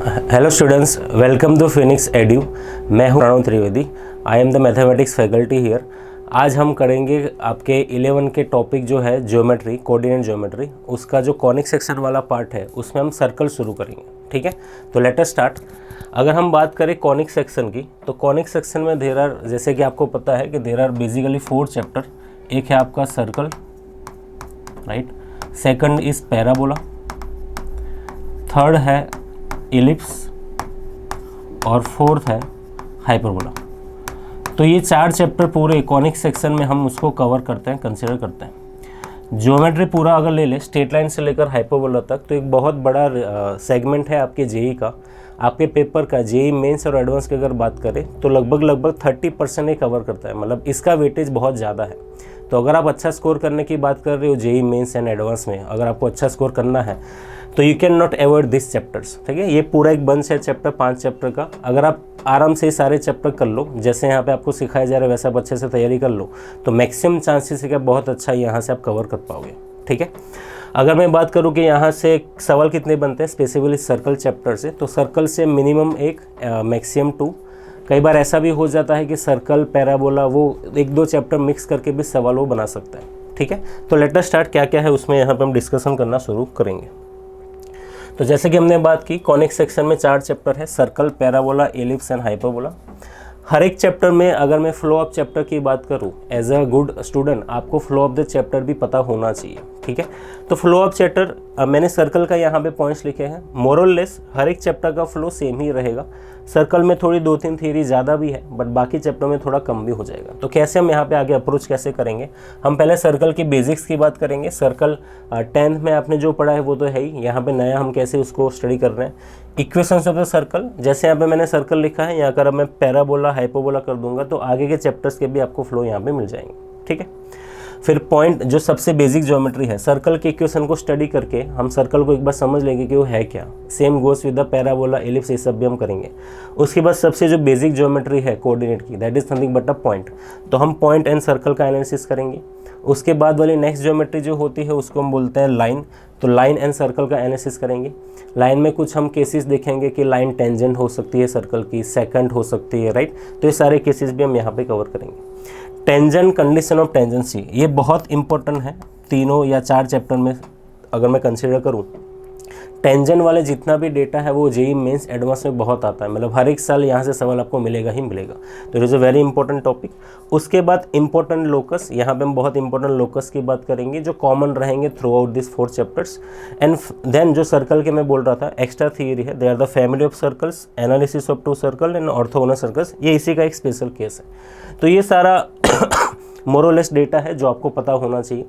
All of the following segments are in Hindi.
Hello students, welcome to phoenix edu. मैं हूं Pranav Trivedi. I am the mathematics faculty here. आज हम करेंगे आपके 11 के टॉपिक जो है ज्योमेट्री, कोऑर्डिनेट ज्योमेट्री, उसका जो कॉनिक सेक्शन वाला पार्ट है उसमें हम सर्कल शुरू करेंगे। ठीक है, तो लेट अस स्टार्ट। अगर हम बात करें कॉनिक सेक्शन की, तो कॉनिक सेक्शन में देयर आर, जैसे कि आपको पता है कि देयर आर बेसिकली 4 चैप्टर। एक है आपका circle, right, second is parabola, third है इलिप्स और फोर्थ है हाइपरबोला। तो ये 4 चैप्टर पूरे कॉनिक सेक्शन में हम उसको कवर करते हैं, कंसिडर करते हैं। ज्योमेट्री पूरा अगर ले ले, स्ट्रेट लाइन से लेकर हाइपरबोला तक, तो एक बहुत बड़ा सेगमेंट है आपके जेई का। आपके पेपर का जेई मेंस और एडवांस की अगर बात करें तो लगभग 30% ही कवर करता है, मतलब इसका वेटेज बहुत ज़्यादा है। तो अगर आप अच्छा स्कोर करने की बात कर रहे हो जेई मेंस एंड एडवांस में, अगर आपको अच्छा स्कोर करना है तो you can not avoid this chapters. ठीक है, ये पूरा एक बंच है चैप्टर 5 चैप्टर का। अगर आप आराम से सारे चैप्टर कर लो, जैसे यहाँ पे आपको सिखाया जा रहा है वैसा आप अच्छे से तैयारी कर लो, तो मैक्सिमम चांसेस है कि बहुत अच्छा यहाँ से आप कवर कर पाओगे। ठीक है, अगर मैं बात करूँ कि यहाँ से सवाल कितने बनते हैं स्पेसिफिकली सर्कल चैप्टर से, तो सर्कल से मिनिमम 1, मैक्सिमम 2। कई बार ऐसा भी हो जाता है कि सर्कल पैराबोला वो 1-2 चैप्टर मिक्स करके भी सवाल वो बना सकता है। ठीक है, तो लेट अस स्टार्ट। क्या क्या है उसमें यहाँ पे हम डिस्कशन करना शुरू करेंगे। तो जैसे कि हमने बात की, कॉनिक सेक्शन में 4 चैप्टर है, circle, parabola, ellipse and hyperbola. हर एक चैप्टर में अगर मैं फ्लो ऑफ चैप्टर की बात करूं, एज अ गुड स्टूडेंट आपको फ्लो ऑफ द चैप्टर भी पता होना चाहिए। ठीक है, तो फ्लो ऑफ चैप्टर मैंने सर्कल का यहाँ पे पॉइंट्स लिखे हैं। मोरलेस हर एक चैप्टर का फ्लो सेम ही रहेगा। सर्कल में थोड़ी 2-3 थियरी ज़्यादा भी है, बट बाकी चैप्टर में थोड़ा कम भी हो जाएगा। तो कैसे हम यहाँ पे आगे अप्रोच कैसे करेंगे, हम पहले सर्कल की बेसिक्स की बात करेंगे। सर्कल 10th में आपने जो पढ़ा है वो तो है ही, यहाँ पे नया हम कैसे उसको स्टडी कर रहे हैं। इक्वेशंस ऑफ द सर्कल, जैसे यहाँ पे मैंने सर्कल लिखा है, यहाँ अगर मैं पैराबोला हाइपरबोला कर दूंगा तो आगे के चैप्टर्स के भी आपको फ्लो यहाँ पे मिल जाएंगे। ठीक है, फिर पॉइंट जो सबसे बेसिक ज्योमेट्री है, सर्कल के इक्वेशन को स्टडी करके हम सर्कल को एक बार समझ लेंगे कि वो है क्या। Same goes with the parabola, ellipse, ये सब भी हम करेंगे। उसके बाद सबसे जो बेसिक ज्योमेट्री है कोऑर्डिनेट की, that is nothing but a point, तो हम पॉइंट एंड सर्कल का एनालिसिस करेंगे। उसके बाद वाली नेक्स्ट ज्योमेट्री जो होती है उसको हम बोलते हैं लाइन, तो लाइन एंड सर्कल का एनालिसिस करेंगे। लाइन में कुछ हम केसेस देखेंगे कि लाइन टेंजेंट हो सकती है सर्कल की, सेकंड हो सकती है, राइट। तो ये सारे केसेस भी हम यहाँ पे कवर करेंगे। टेंजेंट, कंडीशन ऑफ टेंजेंसी, ये बहुत इंपॉर्टेंट है तीनों या 4 चैप्टर में। अगर मैं कंसीडर करूँ, टेंजेंट वाले जितना भी डेटा है वो जेई मेंस एडवांस में बहुत आता है, मतलब हर एक साल यहाँ से सवाल आपको मिलेगा ही मिलेगा। तो it is a very important topic. उसके बाद इंपॉर्टेंट लोकस, यहाँ पे हम बहुत इंपॉर्टेंट लोकस की बात करेंगे जो कॉमन रहेंगे throughout this 4 chapters. And then जो सर्कल के मैं बोल रहा था एक्स्ट्रा थियरी है, they are the family of circles, analysis of 2 circle and orthogonal circles, ये इसी का एक स्पेशल केस है। तो ये सारा मोरलेस डेटा है जो आपको पता होना चाहिए,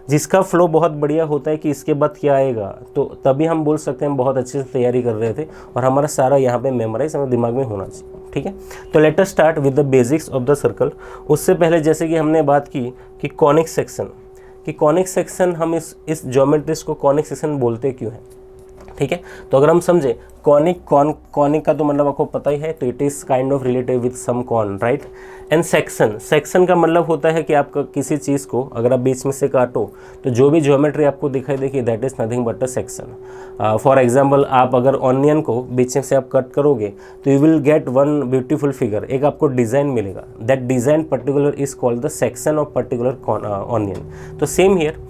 जिसका फ्लो बहुत बढ़िया होता है कि इसके बाद क्या आएगा, तो तभी हम बोल सकते हैं हम बहुत अच्छे से तैयारी कर रहे थे और हमारा सारा यहाँ पे मेमोराइज हमारे दिमाग में होना चाहिए। ठीक है, तो let us start with the basics of the circle. उससे पहले जैसे कि हमने बात की कि कॉनिक सेक्शन, कि कॉनिक सेक्शन हम इस ज्योमेट्रीज को कॉनिक सेक्शन बोलते क्यों हैं। ठीक है, तो अगर हम समझे कॉनिक का तो मतलब आपको पता ही है, तो it is kind of related with some cone, right. And section का मतलब होता है कि आपका किसी चीज़ को अगर आप बीच में से काटो तो जो भी ज्योमेट्री आपको दिखाई देगी that is nothing but a section. For example, आप अगर ऑनियन को बीच में से आप कट करोगे तो you will get one beautiful figure, एक आपको डिज़ाइन मिलेगा। That design particular is called the section of particular onion. तो सेम हियर,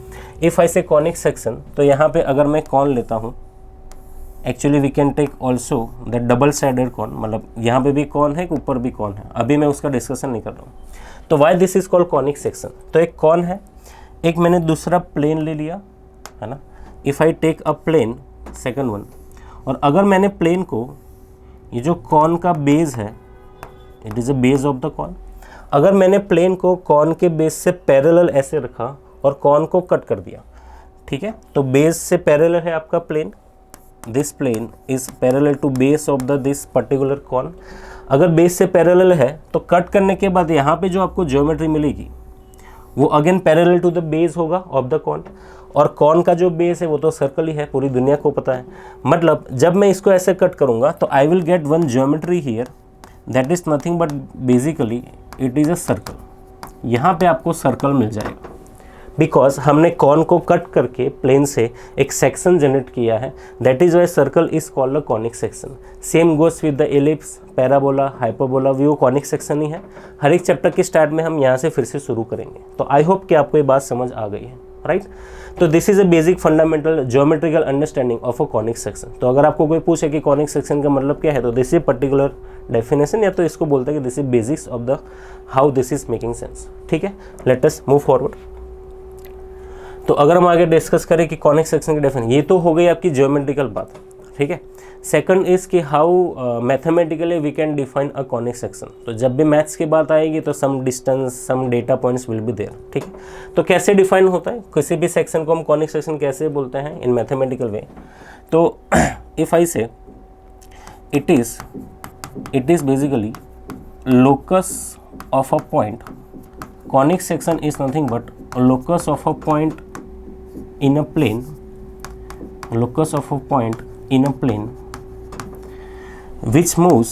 इफ़ आई से कॉनिक सेक्शन, तो यहाँ पे अगर मैं कॉन लेता हूँ, actually we can take also the double sided cone, मतलब यहाँ पे भी कॉन है, ऊपर भी कॉन है, अभी मैं उसका डिस्कशन नहीं कर रहा हूँ। तो why this is called conic section, तो एक कॉन है, एक मैंने दूसरा प्लेन ले लिया है ना। If I take a plane second one, और अगर मैंने प्लेन को, ये जो कॉन का बेस है, it is a base of the cone, अगर मैंने प्लेन को कॉन के बेस से पैरेलल ऐसे रखा और कॉन को कट कर दिया, ठीक है, तो बेस से पैरेलल है आपका plane, this plane is parallel to base of the this particular cone. अगर बेस से पैरेलल है तो कट करने के बाद यहाँ पे जो आपको ज्योमेट्री मिलेगी वो again parallel to the base होगा ऑफ द कॉन, और कॉन का जो बेस है वो तो सर्कल ही है, पूरी दुनिया को पता है। मतलब जब मैं इसको ऐसे कट करूँगा तो I will get one geometry here, that is nothing but basically it is a circle. यहाँ पे आपको सर्कल मिल जाएगा। बिकॉज हमने कॉन को कट करके प्लेन से एक सेक्शन जनरेट किया है, that is why circle is called a conic section. Same goes with the ellipse, parabola, hyperbola, भी वो कॉनिक सेक्शन ही है। हर एक चैप्टर के स्टार्ट में हम यहाँ से फिर से शुरू करेंगे। तो आई होप कि आपको ये बात समझ आ गई है, राइट। तो this is a basic fundamental geometrical understanding of a conic section. तो अगर आपको कोई पूछे कि कॉनिक सेक्शन का मतलब क्या है, तो दिस इज पर्टिकुलर डेफिनेशन, या तो इसको बोलते हैं कि this is basics of the how this is making sense. ठीक है, लेट अस मूव फॉरवर्ड। तो अगर हम आगे डिस्कस करें कि कॉनिक सेक्शन की डेफिनेशन, ये तो हो गई आपकी ज्योमेट्रिकल बात। ठीक है, सेकंड इज कि how mathematically we can define a conic section. तो जब भी मैथ्स की बात आएगी तो some distance, some data points will be there. ठीक है, तो कैसे डिफाइन होता है किसी भी सेक्शन को, हम कॉनिक सेक्शन कैसे बोलते हैं इन मैथमेटिकल वे। तो इफ आई से it is basically locus of a point, conic section is nothing but locus of a point in a plane, locus of a point in a plane which moves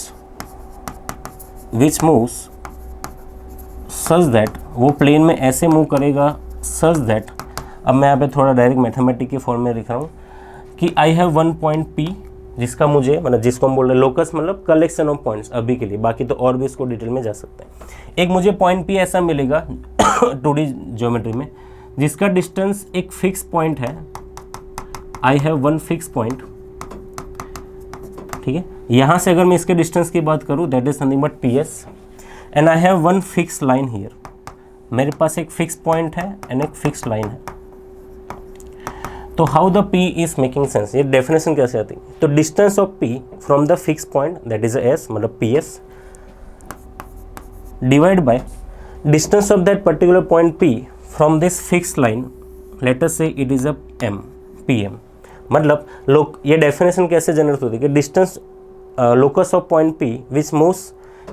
such that, वो प्लेन में ऐसे मूव करेगा such that, अब मैं यहाँ पे थोड़ा डायरेक्ट मैथमेटिक के फॉर्म में लिख रहा हूँ कि I have one point P, जिसका मुझे मतलब जिसको हम बोल रहे हैं लोकस, मतलब कलेक्शन ऑफ पॉइंट्स अभी के लिए, बाकी तो और भी इसको डिटेल में जा सकते हैं। एक मुझे पॉइंट P ऐसा मिलेगा 2D ज्योमेट्री में, जिसका डिस्टेंस एक फिक्स पॉइंट है। I have one fix point. ठीक है, यहाँ से अगर मैं इसके डिस्टेंस की बात करूँ, that is nothing but PS, and I have one fix line here. मेरे पास एक फिक्स पॉइंट है एंड एक फिक्स लाइन है। तो how the P is making sense, ये डेफिनेशन कैसे आती है। तो distance of P from the fix point, that is S, मतलब PS, divide by distance of that particular point P from this fixed line, let us say it is a M, PM। मतलब लोग ये डेफिनेशन कैसे जनरेट होती है कि distance locus of point P which moves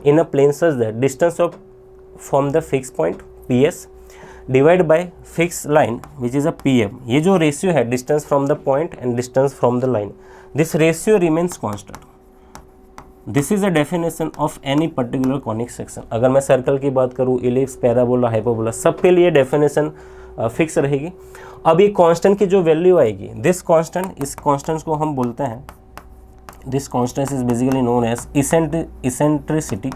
in a plane such that distance of from the fixed point PS divided by fixed line which is a PM। ये जो रेशियो है distance from the point and distance from the line, this ratio remains constant. This is a definition of any particular conic section. अगर मैं सर्कल की बात करूँ, इलिप्स, पैराबोला, हाइपरबोला, सबके लिए डेफिनेशन फिक्स रहेगी। अब ये कांस्टेंट की जो वैल्यू आएगी, दिस कांस्टेंट, इस कांस्टेंट को हम बोलते हैं, this constant is basically known as eccentricity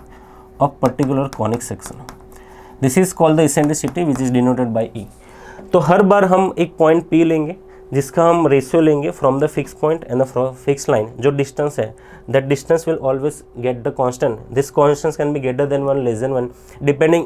of particular conic section. This is called the eccentricity which is denoted by E। तो हर बार हम एक पॉइंट P लेंगे, जिसका हम रेशियो लेंगे from the fix point and the fix line, जो डिस्टेंस है, that distance will always get the constant. This constant can be greater than 1, less than 1, depending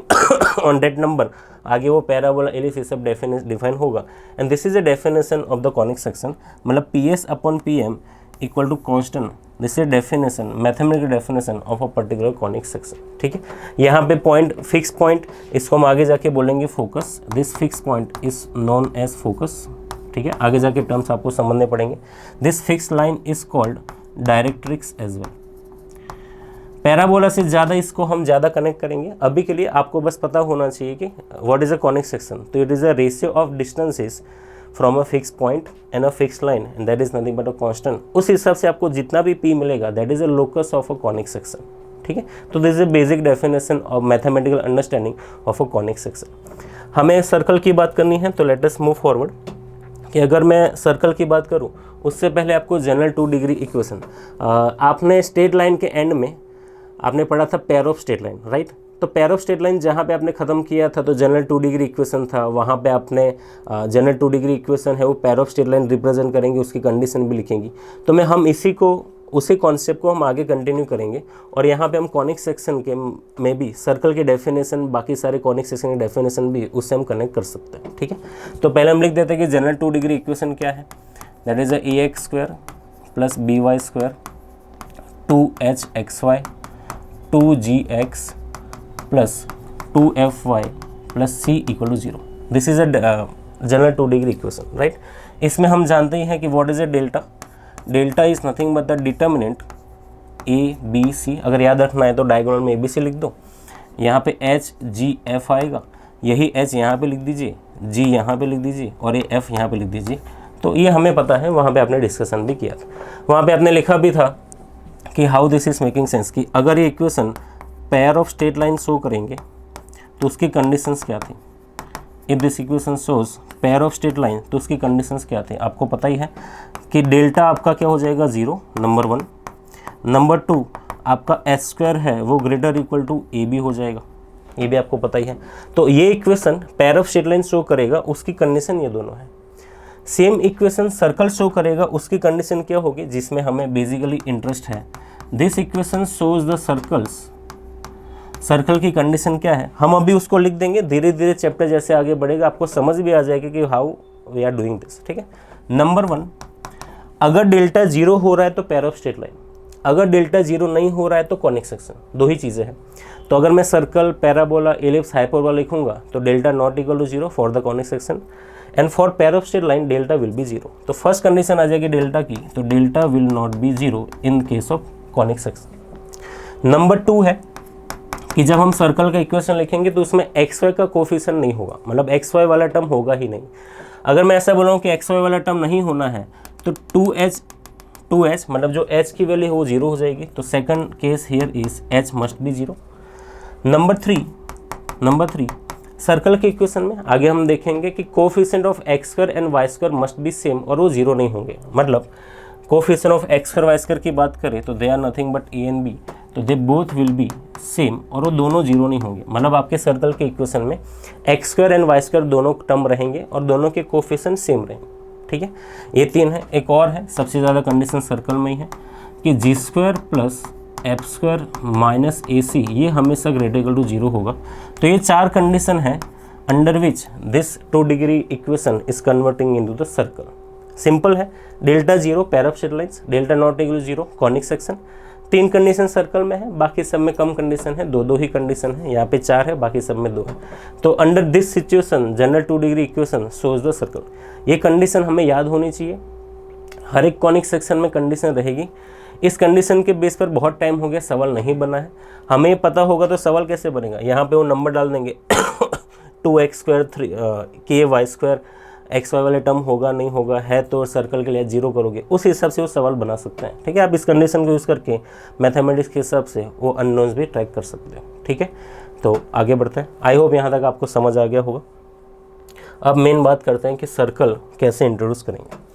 on that number. आगे वो पैराबोला, एलिप्स, ये सब डिफाइन होगा। And this is a definition of the conic section, मतलब PS upon PM equal to constant. This is definition, mathematical definition of a particular conic section. ठीक है, यहाँ पे पॉइंट, फिक्स पॉइंट, इसको हम आगे जाके बोलेंगे focus. This fix point is known as focus. ठीक है, आगे जाके टर्म्स आपको समझने पड़ेंगे। This fix line is called directrix as well. Parabola से ज़्यादा इसको हम ज़्यादा कनेक्ट करेंगे। अभी के लिए आपको बस पता होना चाहिए कि what is a conic section. तो it is a ratio of distances from a fix point and a fix line, and that is nothing but a constant. उस हिसाब से आपको जितना भी P मिलेगा, that is a locus of a conic section. ठीक है, तो this is a basic definition of mathematical understanding of a conic section. हमें सर्कल की बात करनी है, तो लेट अस मूव फॉरवर्ड। कि अगर मैं सर्कल की बात करूं, उससे पहले आपको जनरल 2 डिग्री इक्वेशन, आपने स्ट्रेट लाइन के एंड में आपने पढ़ा था pair of straight line, right. तो पेयर ऑफ स्ट्रेट लाइन जहाँ पे आपने ख़त्म किया था, तो जनरल 2 डिग्री इक्वेशन था, वहाँ पे आपने जनरल 2 डिग्री इक्वेशन है वो pair of straight line represent करेंगे, उसकी कंडीशन भी लिखेंगी। तो हम उसी कॉन्सेप्ट को हम आगे कंटिन्यू करेंगे, और यहाँ पे हम कॉनिक सेक्शन के में भी सर्कल के डेफिनेशन, बाकी सारे कॉनिक सेक्शन के डेफिनेशन भी उससे हम कनेक्ट कर सकते हैं। ठीक है, तो पहले हम लिख देते हैं कि जनरल 2 डिग्री इक्वेशन क्या है। That is ax square plus by square 2hxy 2gx plus 2fy plus c equal to 0। This is a general 2 degree equation, right. इसमें हम जानते ही हैं कि what is a delta. Delta is nothing but the determinant ABC। अगर याद रखना है तो डायगोनल में ABC लिख दो। यहाँ पे HGF आएगा, यही H यहाँ पे लिख दीजिए, G यहाँ पे लिख दीजिए, और ये F यहाँ पे लिख दीजिए। तो ये हमें पता है, वहाँ पे आपने डिस्कशन भी किया था। वहाँ पे आपने लिखा भी था कि how this is making sense, कि अगर ये equation pair of straight line show करेंगे तो उसकी कंडीशंस क्या थी। If this equation shows pair of straight line, तो उसकी कंडीशंस क्या थे आपको पता ही है कि डेल्टा आपका क्या हो जाएगा 0, नंबर 1। नंबर 2 आपका एच स्क्वायर है वो greater equal to A B हो जाएगा, ये भी आपको पता ही है। तो ये equation pair of straight line show करेगा, उसकी कंडीशन ये दोनों है। सेम इक्वेशन सर्कल शो करेगा, उसकी कंडीशन क्या होगी जिसमें हमें बेसिकली इंटरेस्ट है। This equation shows the circles, circle की कंडीशन क्या है हम अभी उसको लिख देंगे, धीरे धीरे चैप्टर जैसे आगे बढ़ेगा आपको समझ भी आ जाएगा कि how we are doing this, ठीक है। नंबर 1, अगर डेल्टा 0 हो रहा है तो पेयर ऑफ स्ट्रेट लाइन, अगर डेल्टा 0 नहीं हो रहा है तो कॉनिक सेक्शन, दो ही चीज़ें हैं। तो अगर मैं सर्कल, पैराबोला, एलिप्स, हाइपरबोला लिखूंगा तो delta not equal to 0 for the conic section and for pair of straight line delta will be 0। तो फर्स्ट कंडीशन आ जाएगी डेल्टा की, तो delta will not be 0 in case of conic section. Number 2 है कि जब हम सर्कल का इक्वेशन लिखेंगे तो उसमें एक्स वाई का कोफिशिएंट नहीं होगा, मतलब एक्स वाई वाला टर्म होगा ही नहीं। अगर मैं ऐसा बोलूँ कि एक्स वाई वाला टर्म नहीं होना है तो 2h मतलब जो h की वैल्यू है वो 0 हो जाएगी। तो second case here is h must be 0। Number 3 circle के इक्वेशन में आगे हम देखेंगे कि coefficient of x square and Y square must be same, और वो 0 नहीं होंगे। मतलब coefficient of x square y square की बात करें तो they are nothing but a and b, तो they both will be same, और वो दोनों 0 नहीं होंगे। मतलब आपके सर्कल के इक्वेशन में X square and Y square दोनों टर्म रहेंगे और दोनों के कोफिशिएंट सेम रहेंगे, ठीक है। ये 3 है। एक और है, सबसे ज़्यादा कंडीशन सर्कल में ही है कि g square plus f square minus a c ये हमेशा ग्रेटर इक्वल टू 0 होगा। तो ये 4 कंडीशन है under which this 2 degree equation is converting into the circle. Simple है, delta 0 pair of straight lines, delta not equal to 0 conic section. 3 condition circle में है, बाकी सब में कम कंडीशन है, 2 ही कंडीशन है। यहाँ पे 4 है, बाकी सब में 2 है। तो under this situation general 2 degree equation shows the circle. ये कंडीशन हमें याद होनी चाहिए, हर एक कॉनिक सेक्शन में कंडीशन रहेगी। इस कंडीशन के बेस पर बहुत टाइम हो गया सवाल नहीं बना है, हमें पता होगा तो सवाल कैसे बनेगा। यहाँ पे वो नंबर डाल देंगे 2x² 3 एक्स वाई वाले टर्म होगा नहीं होगा, है तो सर्कल के लिए 0 करोगे, उस हिसाब से वो सवाल बना सकते हैं, ठीक है। आप इस कंडीशन को यूज़ करके मैथमेटिक्स के हिसाब से वो अननोन्स भी ट्रैक कर सकते हो, ठीक है। तो आगे बढ़ते हैं, आई होप यहाँ तक आपको समझ आ गया होगा। अब मेन बात करते हैं कि सर्कल कैसे इंट्रोड्यूस करेंगे।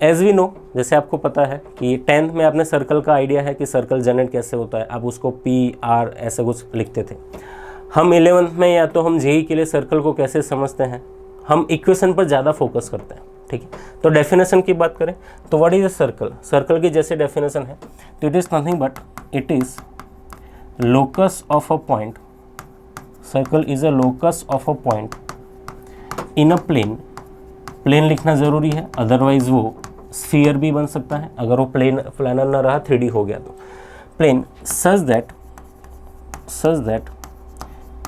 एज वी नो, जैसे आपको पता है कि 10th में आपने सर्कल का आइडिया है कि सर्कल जनरेट कैसे होता है, आप उसको PR ऐसे कुछ लिखते थे। हम 11th में या तो हम JEE के लिए सर्कल को कैसे समझते हैं, हम इक्वेशन पर ज़्यादा फोकस करते हैं, ठीक है। तो डेफिनेशन की बात करें तो what is a circle, circle की जैसे डेफिनेशन है तो it is nothing but it is locus of a point, circle is a locus of a point in a plane. Plane लिखना ज़रूरी है, अदरवाइज वो स्फीयर भी बन सकता है, अगर वो प्लानर ना रहा 3D हो गया तो plane. Such that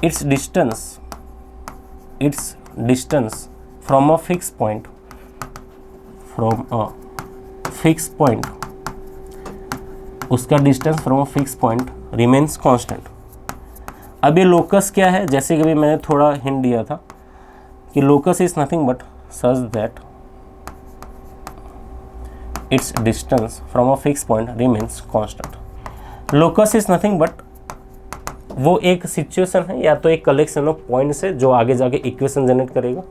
it's distance from a fixed point उसका distance from a fix point remains constant. अब ये लोकस क्या है, जैसे कि मैंने थोड़ा हिंट दिया था कि locus is nothing but such that it's distance from a fix point remains constant. Locus is nothing but वो एक सिचुएशन है या तो एक कलेक्शन ऑफ पॉइंट्स है जो आगे जाके इक्वेशन जनरेट करेगा,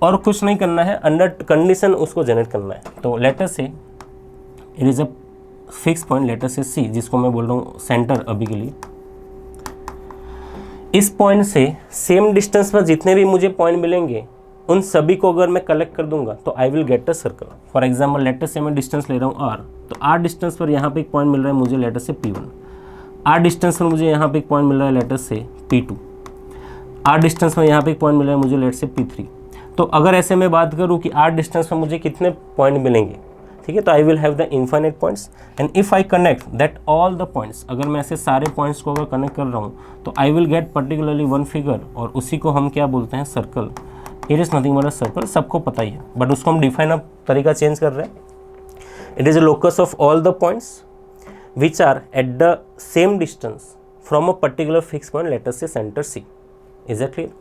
और कुछ नहीं करना है, अंडर कंडीशन उसको जनरेट करना है। तो let us say it is a fix point, letter say C, जिसको मैं बोल रहा हूँ सेंटर अभी के लिए। इस पॉइंट से सेम डिस्टेंस पर जितने भी मुझे पॉइंट मिलेंगे उन सभी को अगर मैं कलेक्ट कर दूंगा तो I will get a circle. For example let us say मैं डिस्टेंस ले रहा हूँ R, तो R डिस्टेंस पर यहाँ पे एक पॉइंट मिल रहा है मुझे लेटर से P1, R डिस्टेंस पर मुझे यहाँ पे एक पॉइंट मिल रहा है लेटर से P2, R डिस्टेंस पर यहाँ पे एक पॉइंट मिल रहा है मुझे लेटर से P3। तो अगर ऐसे मैं बात करूँ कि R डिस्टेंस पर मुझे कितने पॉइंट मिलेंगे, ठीक है, तो I will have the infinite points and if I connect that all the points, अगर मैं ऐसे सारे पॉइंट्स को अगर कनेक्ट कर रहा हूँ तो I will gate particularly one figure, और उसी को हम क्या बोलते हैं, circle. It is nothing but a circle, सबको पता ही है, बट उसको हम डिफाइन अब तरीका चेंज कर रहे हैं। It is a locus of all the points which are at the same distance from a particular fix point, letter से center C। Is it clear?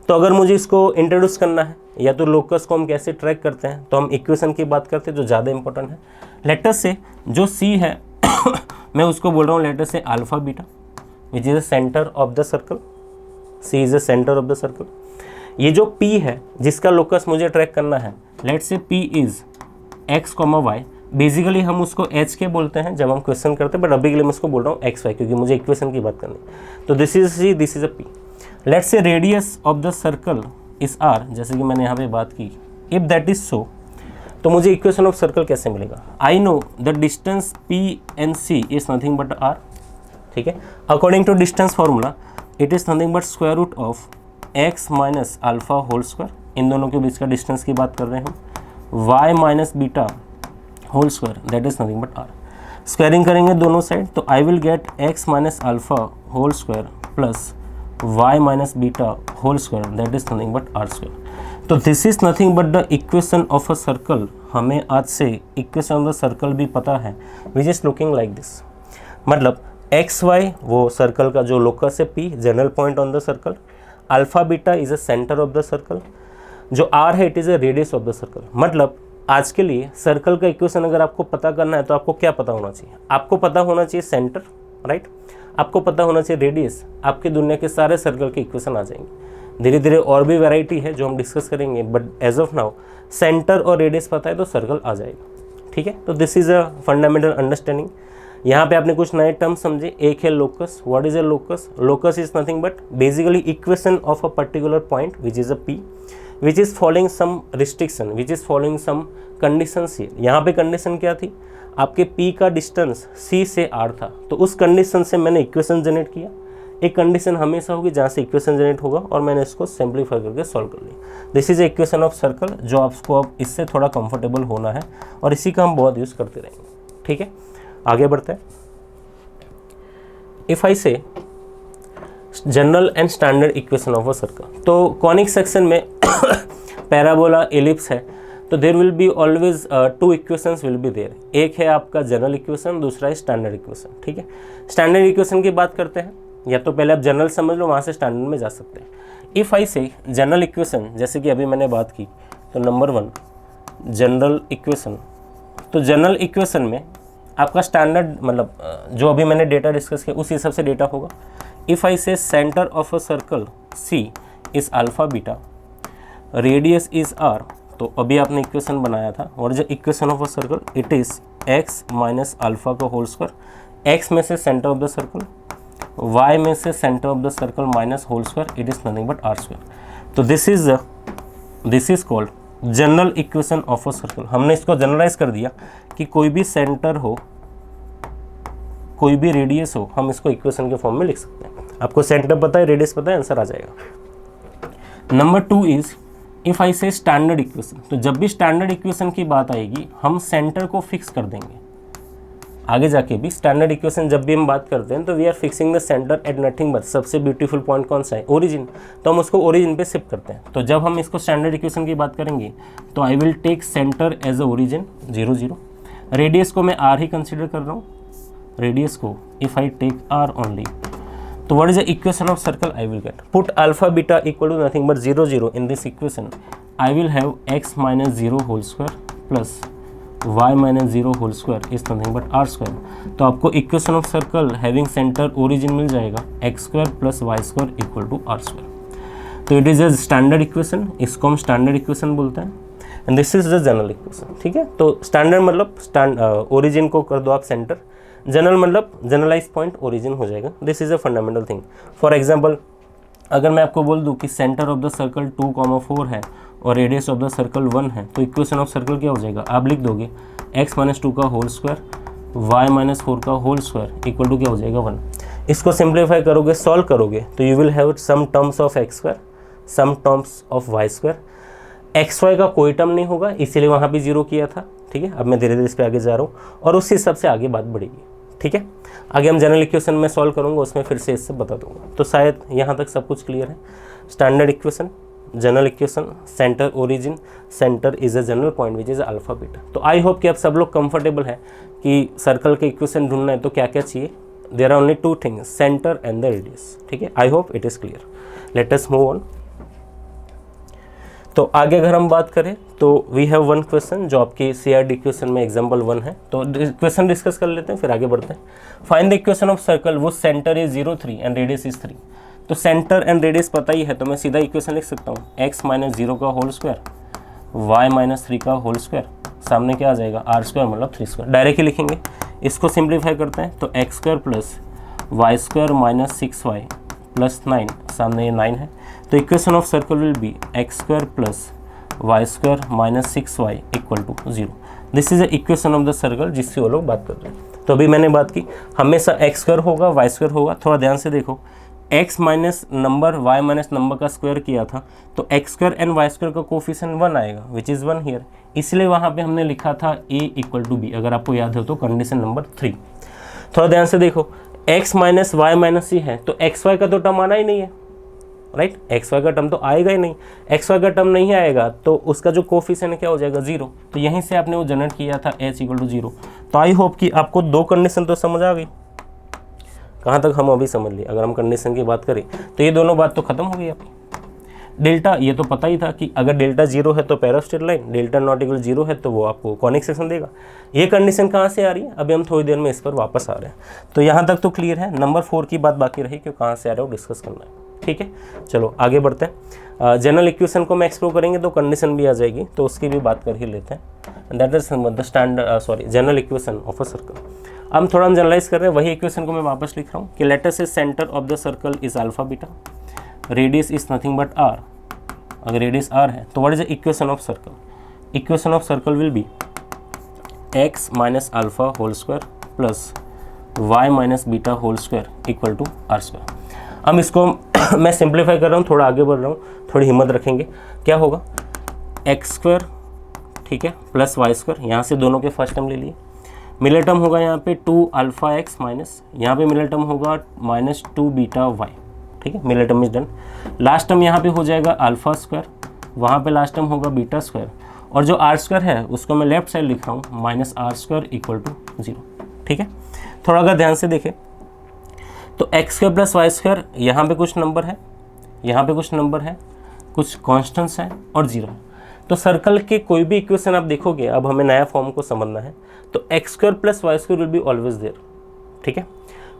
तो अगर मुझे इसको इंट्रोड्यूस करना है या तो लोकस को हम कैसे ट्रैक करते हैं, तो हम इक्वेशन की बात करते हैं जो ज़्यादा इंपॉर्टेंट है। लेटर से जो C है मैं उसको बोल रहा हूँ लेटर से alpha beta, which is the centre of the circle. C is the centre of the circle. ये जो P है जिसका लोकस मुझे ट्रैक करना है, let's say P is x, y, basically हम उसको h के बोलते हैं जब हम क्वेश्चन करते हैं, बट अभी के लिए मैं उसको बोल रहा हूँ x, y, क्योंकि मुझे इक्वेशन की बात करनी है। तो this is a P। Let's say radius of the circle is r, जैसे कि मैंने यहाँ पे बात की, इफ दैट इज सो, तो मुझे इक्वेशन ऑफ सर्कल कैसे मिलेगा? I know the distance P and C is nothing but r, ठीक है। According to distance formula it is nothing but square root of x minus alpha whole square, इन दोनों के बीच का डिस्टेंस की बात कर रहे हैं हम, y minus beta whole square that is nothing but r। Squaring करेंगे दोनों साइड तो I will get x minus alpha whole square plus y minus beta whole square that is nothing but r square. तो this is nothing but the equation of a circle. हमें आज से इक्वेशन ऑफ द सर्कल भी पता है, which is looking like this. मतलब एक्स वाई वो सर्कल का जो लोकस है P, general point on the circle, alpha beta is a centre of the circle, जो R है it is a radius of the circle. मतलब आज के लिए सर्कल का इक्वेशन अगर आपको पता करना है तो आपको क्या पता होना चाहिए? आपको पता होना चाहिए सेंटर, राइट, आपको पता होना चाहिए रेडियस, आपके दुनिया के सारे सर्कल के इक्वेशन आ जाएंगे। धीरे धीरे और भी वैरायटी है जो हम डिस्कस करेंगे, but as of now centre और रेडियस पता है तो सर्कल आ जाएगा, ठीक है। तो this is a fundamental understanding. यहाँ पे आपने कुछ नए टर्म समझे। एक है locus. What is a locus? Locus is nothing but basically equation of a particular point which is a P, which is following some restriction, which is following some conditions. यहाँ पे कंडीशन क्या थी? आपके P का डिस्टेंस C से R था, तो उस कंडीशन से मैंने इक्वेशन जनरेट किया। एक कंडीशन हमेशा होगी जहाँ से इक्वेशन जनरेट होगा और मैंने इसको सिंप्लीफाई करके सॉल्व कर लिया। This is equation of circle, जो आपको अब इससे थोड़ा कंफर्टेबल होना है और इसी का हम बहुत यूज़ करते रहेंगे, ठीक है। आगे बढ़ते हैं। If I say general and standard equation of a circle, तो कॉनिक सेक्शन में पैराबोला, एलिप्स है, तो there will be always two equations will be there. एक है आपका जनरल इक्वेशन, दूसरा है स्टैंडर्ड इक्वेशन, ठीक है। स्टैंडर्ड इक्वेशन की बात करते हैं, या तो पहले आप जनरल समझ लो, वहाँ से स्टैंडर्ड में जा सकते हैं। If I say general equation, जैसे कि अभी मैंने बात की, तो नंबर 1 जनरल इक्वेशन। तो जनरल इक्वेशन में आपका स्टैंडर्ड मतलब जो अभी मैंने डेटा डिस्कस किया उस हिसाब से डेटा होगा। If I say centre of a circle C is alpha beta, radius is R, तो अभी आपने इक्वेशन बनाया था, और जो equation of a circle it is x minus alpha का होल स्क्वायर, x में से centre of the circle, y में से centre of the circle minus whole square, it is nothing but R square. तो this is called general equation of a circle. हमने इसको जनरलाइज कर दिया कि कोई भी सेंटर हो, कोई भी रेडियस हो, हम इसको इक्वेशन के फॉर्म में लिख सकते हैं। आपको सेंटर पता है, रेडियस पता है, आंसर आ जाएगा। नंबर 2 इज इफ आई से स्टैंडर्ड इक्वेशन। तो जब भी स्टैंडर्ड इक्वेशन की बात आएगी हम सेंटर को फिक्स कर देंगे। आगे जाके भी स्टैंडर्ड इक्वेशन जब भी हम बात करते हैं तो we are fixing the centre at nothing but, सबसे ब्यूटीफुल पॉइंट कौन सा है? ओरिजिन। तो हम उसको ओरिजिन पे शिफ्ट करते हैं। तो जब हम इसको स्टैंडर्ड इक्वेशन की बात करेंगे तो I will take centre as a origin 0 0। Radius को मैं R ही कंसिडर कर रहा हूँ, रेडियस को if I take R only, तो what is the equation of circle I will get? Put alpha beta equal to nothing but 0 0 in this equation. I will have x minus 0 whole square plus y minus 0 whole square is nothing but R square. तो आपको equation of circle having center origin मिल जाएगा x square plus y square equal to R square. तो it is a standard equation, इसको हम स्टैंडर्ड इक्वेशन बोलते हैं, and this is the general equation, ठीक है। तो स्टैंडर्ड मतलब ओरिजिन को कर दो आप सेंटर, जनरल मतलब जनरलाइज पॉइंट ओरिजिन हो जाएगा। This is a fundamental thing. For example अगर मैं आपको बोल दूं कि सेंटर ऑफ द सर्कल 2,4 है और रेडियस ऑफ द सर्कल 1 है, तो इक्वेशन ऑफ सर्कल क्या हो जाएगा? आप लिख दोगे x माइनस 2 का होल स्क्वायर, y माइनस 4 का होल स्क्वायर इक्वल टू क्या हो जाएगा? 1। इसको सिंप्लीफाई करोगे, सॉल्व करोगे तो you will have some terms of x square, some terms of y square. X y का कोई टर्म नहीं होगा, इसीलिए वहाँ भी 0 किया था, ठीक है। अब मैं धीरे धीरे इस पर आगे जा रहा हूँ और उस हिसाब से आगे बात बढ़ेगी, ठीक है। आगे हम जनरल इक्वेशन में सॉल्व करूँगा, उसमें फिर से इससे बता दूंगा। तो शायद यहाँ तक सब कुछ क्लियर है। Standard equation, general equation, centre origin, centre is a general point which is alpha beta. तो आई होप कि आप सब लोग कंफर्टेबल है कि सर्कल के इक्वेशन ढूंढना है तो क्या क्या चाहिए। There are only 2 things, centre and the radius, ठीक है। I hope it is clear. Let us move on. तो आगे अगर हम बात करें तो वी हैव 1 क्वेश्चन जो आपकी CRD इक्वेशन में एग्जाम्पल 1 है। तो क्वेश्चन डिस्कस कर लेते हैं फिर आगे बढ़ते हैं। Find the equation of circle वो center is 0 3 and radius is 3। तो सेंटर एंड रेडियस पता ही है, तो मैं सीधा इक्वेशन लिख सकता हूँ x माइनस 0 का होल स्क्वायर y माइनस 3 का होल स्क्वायर, सामने क्या आ जाएगा r स्क्वायर मतलब 3 स्क्वायर। डायरेक्ट ही लिखेंगे, इसको सिंप्लीफाई करते हैं तो x square plus Y square minus 6y plus 9, सामने ये 9 है, तो equation of circle will be x square plus Y square minus 6y equal to 0। This is the equation of the circle जिससे वो लोग बात कर रहे हैं। तो अभी मैंने बात की हमेशा एक्स स्क्वायर होगा वाई स्क्वायर होगा। थोड़ा ध्यान से देखो, x minus number y minus number का स्क्वायर किया था तो x square and Y square का कोफिशिएंट 1 आएगा विच इज़ 1 हियर, इसलिए वहाँ पे हमने लिखा था a इक्वल टू बी, अगर आपको याद हो तो कंडीशन नंबर 3। थोड़ा ध्यान से देखो, x माइनस वाई माइनस सी है तो एक्स वाई का तो टर्म आना ही नहीं है, राइट, एक्स वाई का टर्म तो आएगा ही नहीं, एक्स वाई का टर्म नहीं आएगा तो उसका जो कोफिशिएंट क्या हो जाएगा 0। तो यहीं से आपने वो जनरेट किया था h इक्वल टू 0। तो आई होप कि आपको दो कंडीशन तो समझ आ गई। कहाँ तक हम अभी समझ लिए, अगर हम कंडीशन की बात करें तो ये दोनों बात तो खत्म हो गई आपकी। डेल्टा ये तो पता ही था कि अगर डेल्टा 0 है तो पैरास्टेट लाइन, डेल्टा नॉट इक्वल 0 है तो वो आपको कॉनिक सेक्शन देगा। ये कंडीशन कहाँ से आ रही है, अभी हम थोड़ी देर में इस पर वापस आ रहे हैं। तो यहाँ तक तो क्लियर है। नंबर 4 की बात बाकी रही कि कहाँ से आ रहा है वो डिस्कस करना है, ठीक है। चलो आगे बढ़ते हैं। जनरल इक्वेशन को मैं एक्सप्लोर करेंगे तो कंडीशन भी आ जाएगी, तो उसकी भी बात कर ही लेते हैं। That is the standard general equation of a circle. हम थोड़ा हम जनरलाइज कर रहे हैं, वही इक्वेशन को मैं वापस लिख रहा हूँ कि let us say centre of the circle is alpha beta, radius is nothing but r। अगर रेडियस r है तो what is the equation of circle, equation of circle will be x minus alpha whole square plus y minus beta whole square equal to r square. अब इसको मैं सिंप्लीफाई कर रहा हूँ, थोड़ा आगे बढ़ रहा हूँ, थोड़ी हिम्मत रखेंगे। क्या होगा एक्स स्क्वायर, ठीक है, प्लस वाई स्क्वायर, यहाँ से दोनों के फर्स्ट टर्म ले लिए, मिले टर्म होगा यहाँ पे 2 अल्फा एक्स माइनस, यहाँ पे मिले टर्म होगा माइनस 2 बीटा वाई, ठीक है, मिले term is done. Last term यहाँ पे हो जाएगा अल्फा स्क्वायर, वहाँ पे लास्ट टर्म होगा बीटा स्क्वायर, और जो आर स्क्वायर है उसको मैं लेफ्ट साइड लिख रहा हूँ minus r square equal to 0, ठीक है। थोड़ा अगर ध्यान से देखें तो x square plus Y square, यहाँ पे कुछ नंबर है, यहाँ पे कुछ नंबर है, कुछ कॉन्स्टेंट्स हैं और 0 है। तो सर्कल के कोई भी इक्वेशन आप देखोगे, अब हमें नया फॉर्म को समझना है, तो x square plus Y square will be always there, ठीक है।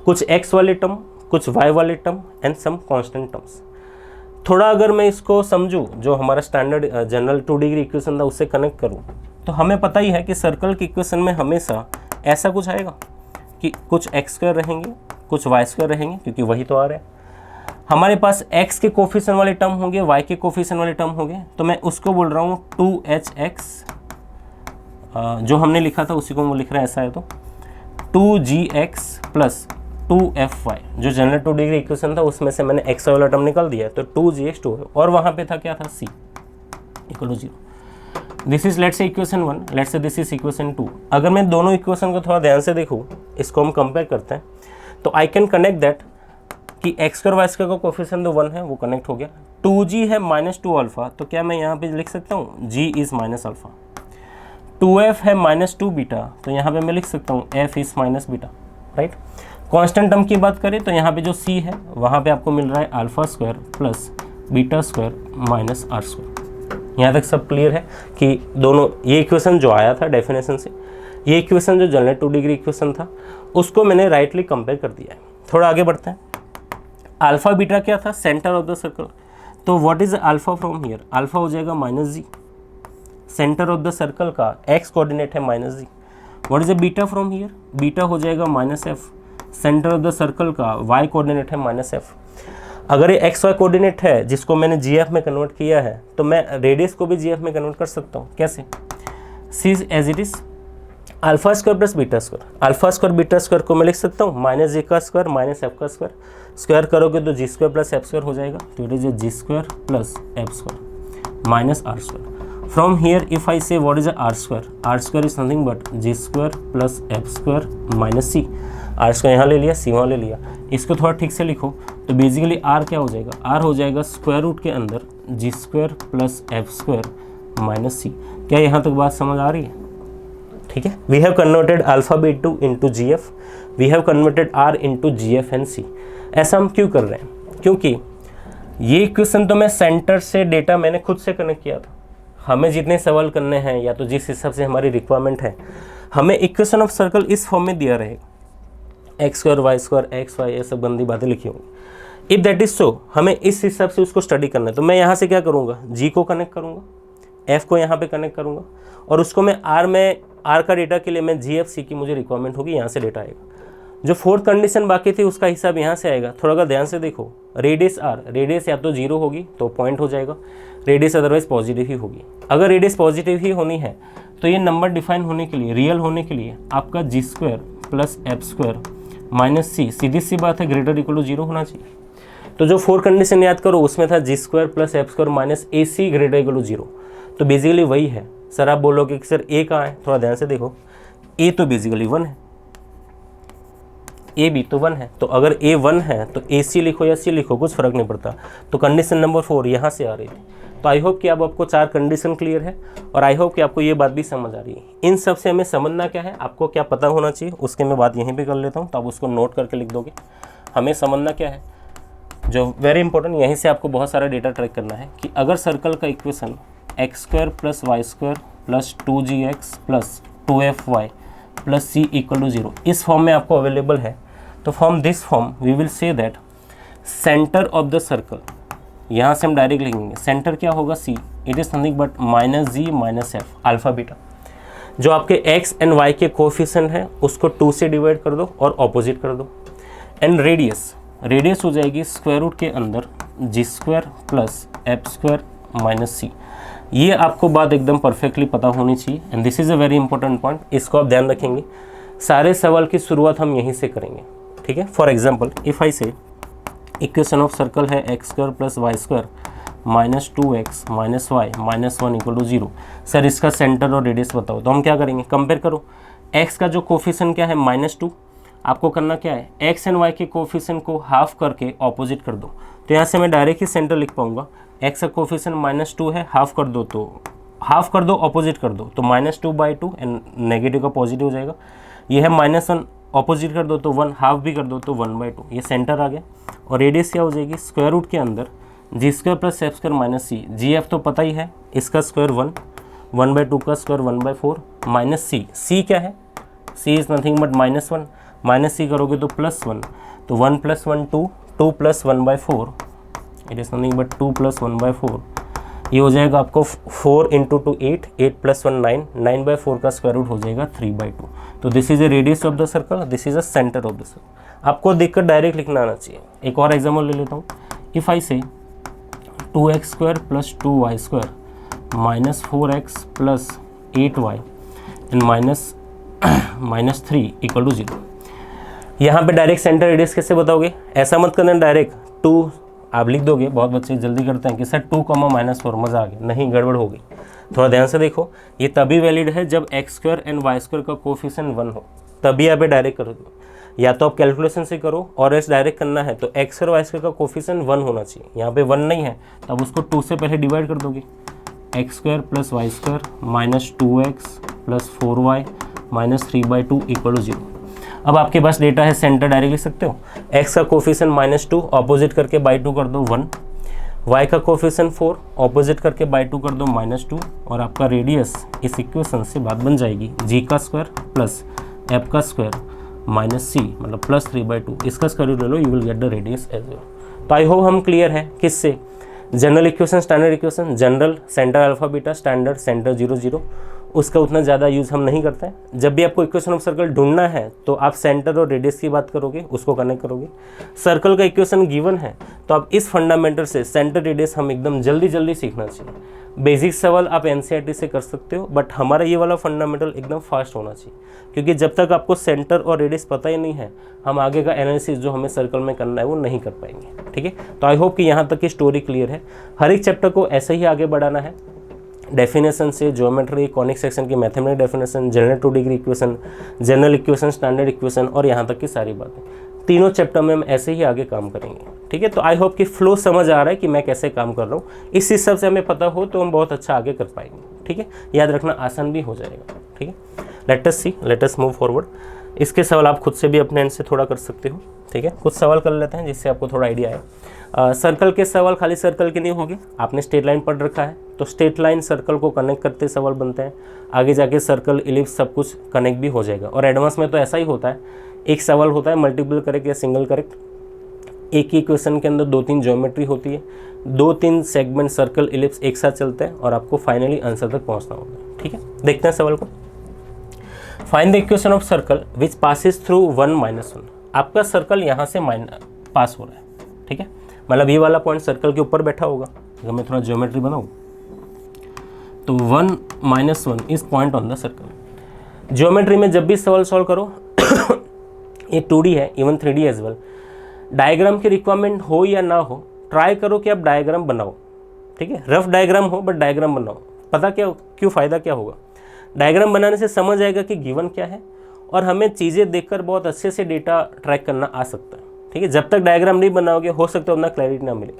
कुछ एक्स वाले टर्म, कुछ वाई वाले term and some constant terms. थोड़ा अगर मैं इसको समझूं, जो हमारा स्टैंडर्ड जनरल 2 डिग्री इक्वेशन था उससे कनेक्ट करूं, तो हमें पता ही है कि सर्कल के इक्वेशन में हमेशा ऐसा कुछ आएगा कि कुछ एक्स स्क्वायर रहेंगे, कुछ वाई स्क्वायर रहेंगे, क्योंकि वही तो आ रहा है। हमारे पास x के कोफिशिएंट वाले टर्म होंगे, y के कोफिशिएंट वाले टर्म होंगे, तो मैं उसको बोल रहा हूँ 2hx, जो हमने लिखा था उसी को मैं लिख रहा है, ऐसा है तो 2gx प्लस 2fy, जो जनरल 2 डिग्री इक्वेशन था उसमें से मैंने x वाला टर्म निकाल दिया, तो 2gx 2, और वहाँ पे था क्या था c equal to 0। This is let's say equation 1, let's say this is equation 2। अगर मैं दोनों इक्वेशन को थोड़ा ध्यान से देखूँ, इसको हम कंपेयर करते हैं, तो आई कैन कनेक्ट दैट कि एक्स स्क्वायर वाई स्क्वायर का कोफिशिएंट 1 है, वो कनेक्ट हो गया। 2g है माइनस 2 अल्फा, तो क्या मैं यहाँ पे लिख सकता हूँ g is minus alpha. 2f है माइनस 2 बीटा, तो यहाँ पे मैं लिख सकता हूँ f is minus beta, right. Constant term की बात करें तो यहाँ पे जो c है वहाँ पे आपको मिल रहा है alpha square plus beta square minus r square. यहाँ तक सब क्लियर है कि दोनों, ये इक्वेशन जो आया था डेफिनेशन से, ये इक्वेशन जो जनरल 2 डिग्री इक्वेशन था उसको मैंने राइटली कंपेयर कर दिया है। थोड़ा आगे बढ़ते हैं। अल्फा बीटा क्या था, सेंटर ऑफ द सर्कल, तो what is alpha from here, alpha हो जाएगा minus g, centre of the circle का एक्स कोऑर्डिनेट है minus g. What is a beta from here, beta हो जाएगा minus f, centre of the circle का वाई कोऑर्डिनेट है माइनस एफ। अगर ये एक्स वाई कोऑर्डिनेट है जिसको मैंने जी एफ में कन्वर्ट किया है, तो मैं रेडियस को भी जी एफ में कन्वर्ट कर सकता हूँ। कैसे, see as it is alpha square plus beta square, alpha square beta square को मैं लिख सकता हूँ माइनस जी का स्क्वायर माइनस एफ का स्क्वायर, स्क्वायर करोगे तो g square plus f square हो जाएगा, तो it is g square plus f square minus r square. From here if I say what is r square is nothing but g square plus f square minus C, are square यहाँ ले लिया, सी वहाँ ले लिया। इसको थोड़ा ठीक से लिखो तो बेसिकली आर क्या हो जाएगा, आर हो जाएगा स्क्वायर रूट के अंदर g square plus f square minus c. क्या यहाँ तक बात समझ आ रही है, ठीक है। We have converted alpha B2 into g f, we have converted r into g f and c. ऐसा हम क्यों कर रहे हैं, क्योंकि ये इक्वेशन तो मैं सेंटर से डेटा मैंने खुद से कनेक्ट किया था। हमें जितने सवाल करने हैं या तो जिस हिसाब से हमारी रिक्वायरमेंट है, हमें इक्वेशन ऑफ सर्कल इस फॉर्म में दिया रहेगा, x square y square x y, ये सब गंदी बातें लिखी होंगी। इफ़ दैट इज सो, हमें इस हिसाब से उसको स्टडी करना है। तो मैं यहाँ से क्या करूँगा, जी को कनेक्ट करूँगा, एफ को यहाँ पे कनेक्ट करूँगा, और उसको मैं आर का डेटा के लिए मैं जी एफ सी की मुझे रिक्वायरमेंट होगी, यहाँ से डेटा आएगा। जो फोर्थ कंडीशन बाकी थी उसका हिसाब यहाँ से आएगा। थोड़ा सा ध्यान से देखो, रेडियस आर, रेडियस या तो जीरो होगी तो पॉइंट हो जाएगा, रेडियस अदरवाइज पॉजिटिव ही होगी। अगर रेडियस पॉजिटिव ही होनी है तो ये नंबर डिफाइन होने के लिए, रियल होने के लिए आपका g square plus f square minus c, सीधी सी बात है ग्रेटर इक्वल टू जीरो होना चाहिए। तो जो फोर कंडीशन याद करो उसमें था g square plus f square minus a c greater equal to zero. तो बेसिकली वही है। सर आप बोलोगे कि सर ए कहाँ है, थोड़ा ध्यान से देखो, ए तो बेसिकली 1 है, ए भी तो 1 है। तो अगर ए 1 है तो ए सी लिखो या सी लिखो कुछ फर्क नहीं पड़ता। तो कंडीशन नंबर 4 यहाँ से आ रही थी। तो आई होप कि अब आपको 4 कंडीशन क्लियर है, और आई होप कि आपको ये बात भी समझ आ रही है। इन सब से हमें समझना क्या है, आपको क्या पता होना चाहिए, उसके मैं बात यहीं पे कर लेता हूँ, तो आप उसको नोट करके लिख दोगे। हमें समझना क्या है, जो वेरी इंपॉर्टेंट, यहीं से आपको बहुत सारा डेटा ट्रैक करना है कि अगर सर्कल का equation X square plus Y square plus 2gx plus 2fy plus C equal to 0 इस फॉर्म में आपको अवेलेबल है, तो from this form we will say that centre of the circle, यहाँ से हम डायरेक्ट लिखेंगे सेंटर क्या होगा C, it is something but minus G minus F alpha beta. जो आपके एक्स एंड वाई के कोफिशिएंट है उसको 2 से डिवाइड कर दो और ऑपोजिट कर दो। एंड रेडियस हो जाएगी स्क्वायर रूट के अंदर g square plus f square minus c. ये आपको बात एकदम परफेक्टली पता होनी चाहिए, and this is a very important point, इसको आप ध्यान रखेंगे। सारे सवाल की शुरुआत हम यहीं से करेंगे, ठीक है। For example if I say equation of circle है x square plus Y square minus 2x minus y minus 1 equal to 0। Sir इसका सेंटर और रेडियस बताओ। तो हम क्या करेंगे, कंपेयर करो। x का जो कोफिशिएंट क्या है -2, आपको करना क्या है, x एंड y के कोफिशिएंट को हाफ करके ऑपोजिट कर दो। तो यहाँ से मैं डायरेक्ट ही सेंटर लिख पाऊंगा। x का कोफिशिएंट -2 है, हाफ कर दो तो हाफ कर दो, ऑपोजिट कर दो तो -2/2 एंड नेगेटिव का पॉजिटिव हो जाएगा। ये है -1, ऑपोजिट कर दो तो 1, हाफ भी कर दो तो 1/2, ये सेंटर आ गया। और रेडियस क्या हो जाएगी, स्क्वायर रूट के अंदर g square plus f square minus c, g f तो पता ही है, इसका स्क्वायर 1, 1/2 का स्क्वायर 1/4 माइनस सी, सी क्या है, सी इज़ नथिंग बट -1, माइनस सी करोगे तो +1, तो 1 + 1 2, 2 + 1/4, इट इज़ नथिंग बट 2 + 1/4, ये हो जाएगा आपको 4 × 2 8, 8 + 1 9, 9/4 का स्क्वायर रूट हो जाएगा 3/2। तो this is a radius of the circle, this is a centre of the circle. आपको देखकर डायरेक्ट लिखना आना चाहिए। एक और एग्जाम्पल ले लेता हूँ। इफ़ आई से 2x² + 2y² -4x + 8y and -3 equal to 0। यहाँ पे डायरेक्ट सेंटर रेडियस कैसे बताओगे, ऐसा मत करना डायरेक्ट 2 आप लिख दोगे। बहुत बच्चे जल्दी करते हैं कि सर 2, -4 मज़ा आ गया, नहीं गड़बड़ हो गई। थोड़ा ध्यान से देखो, ये तभी वैलिड है जब x² एंड y² का कोफिशिएंट 1 हो, तभी आप डायरेक्ट कर दो। या तो आप कैलकुलेशन से करो, और ऐसे डायरेक्ट करना है तो x और y² का कोफिशिएंट 1 होना चाहिए। यहाँ पे 1 नहीं है तब उसको 2 से पहले डिवाइड कर दोगे, x² + y² -2x + 4y -3/2 equal to 0। अब आपके पास डेटा है, सेंटर डायरेक्ट लिख सकते हो। x का कोफिशिएंट -2, ऑपोजिट करके बाई 2 कर दो 1, y का कोफिशिएंट 4, ऑपोजिट करके बाई 2 कर दो -2, और आपका रेडियस इस इक्वेशन से बात बन जाएगी g का स्क्वायर प्लस f का स्क्वायर माइनस c मतलब +3/2, इसका स्क्वायर रूट ले लो, you will get the radius as well. तो आई होप हम क्लियर है किससे, general equation, standard equation, general centre alpha beta, standard center 0 0, उसका उतना ज़्यादा यूज़ हम नहीं करते हैं। जब भी आपको इक्वेशन ऑफ सर्कल ढूंढना है तो आप सेंटर और रेडियस की बात करोगे, उसको कनेक्ट करोगे। सर्कल का इक्वेशन गिवन है तो आप इस फंडामेंटल से सेंटर रेडियस हम एकदम जल्दी सीखना चाहिए। बेसिक सवाल आप एनसीईआरटी से कर सकते हो, बट हमारा ये वाला फंडामेंटल एकदम फास्ट होना चाहिए, क्योंकि जब तक आपको सेंटर और रेडियस पता ही नहीं है, हम आगे का एनालिसिस जो हमें सर्कल में करना है वो नहीं कर पाएंगे। ठीक है, तो आई होप कि यहाँ तक की स्टोरी क्लियर है। हर एक चैप्टर को ऐसे ही आगे बढ़ाना है, डेफिनेशन से ज्योमेट्री, कॉनिक सेक्शन की mathematic definition, general 2 degree equation, general equation, standard equation, और यहाँ तक की सारी बातें तीनों चैप्टर में हम ऐसे ही आगे काम करेंगे। ठीक है, तो आई होप कि फ्लो समझ आ रहा है कि मैं कैसे काम कर रहा हूँ। इस हिसाब से हमें पता हो तो हम बहुत अच्छा आगे कर पाएंगे। ठीक है, याद रखना आसान भी हो जाएगा। ठीक है, लेट अस मूव फॉरवर्ड। इसके सवाल आप खुद से भी अपने एंड से थोड़ा कर सकते हो। ठीक है, कुछ सवाल कर लेते हैं जिससे आपको थोड़ा आइडिया आए। सर्कल के सवाल खाली सर्कल के नहीं होंगे, आपने स्ट्रेट लाइन पढ़ रखा है तो स्ट्रेट लाइन सर्कल को कनेक्ट करते सवाल बनते हैं। आगे जाके सर्कल, इलिप्स सब कुछ कनेक्ट भी हो जाएगा। और एडवांस में तो ऐसा ही होता है, एक सवाल होता है मल्टीपल करेक्ट या सिंगल करेक्ट, एक ही इक्वेशन के अंदर 2-3 ज्योमेट्री होती है, 2-3 सेगमेंट सर्कल इलिप्स एक साथ चलते हैं और आपको फाइनली आंसर तक पहुंचना होगा। ठीक है, देखते हैं सवाल को। Find the equation of circle which passes through 1 - 1। आपका सर्कल यहाँ से पास हो रहा है। ठीक है, मतलब ये वाला पॉइंट सर्कल के ऊपर बैठा होगा। अगर मैं थोड़ा ज्योमेट्री बनाऊँ तो 1 - 1 is point on the circle. Geometry में जब भी सवाल सॉल्व करो ये 2D है, even 3D as well, diagram की रिक्वायरमेंट हो या ना हो, ट्राई करो कि आप डायग्राम बनाओ। ठीक है, रफ डायग्राम हो बट डायग्राम बनाओ। पता क्या क्यों, फ़ायदा क्या होगा, डायग्राम बनाने से समझ आएगा कि गिवन क्या है और हमें चीज़ें देखकर बहुत अच्छे से डेटा ट्रैक करना आ सकता है। ठीक है, जब तक डायग्राम नहीं बनाओगे हो सकता है उतना क्लैरिटी ना मिले।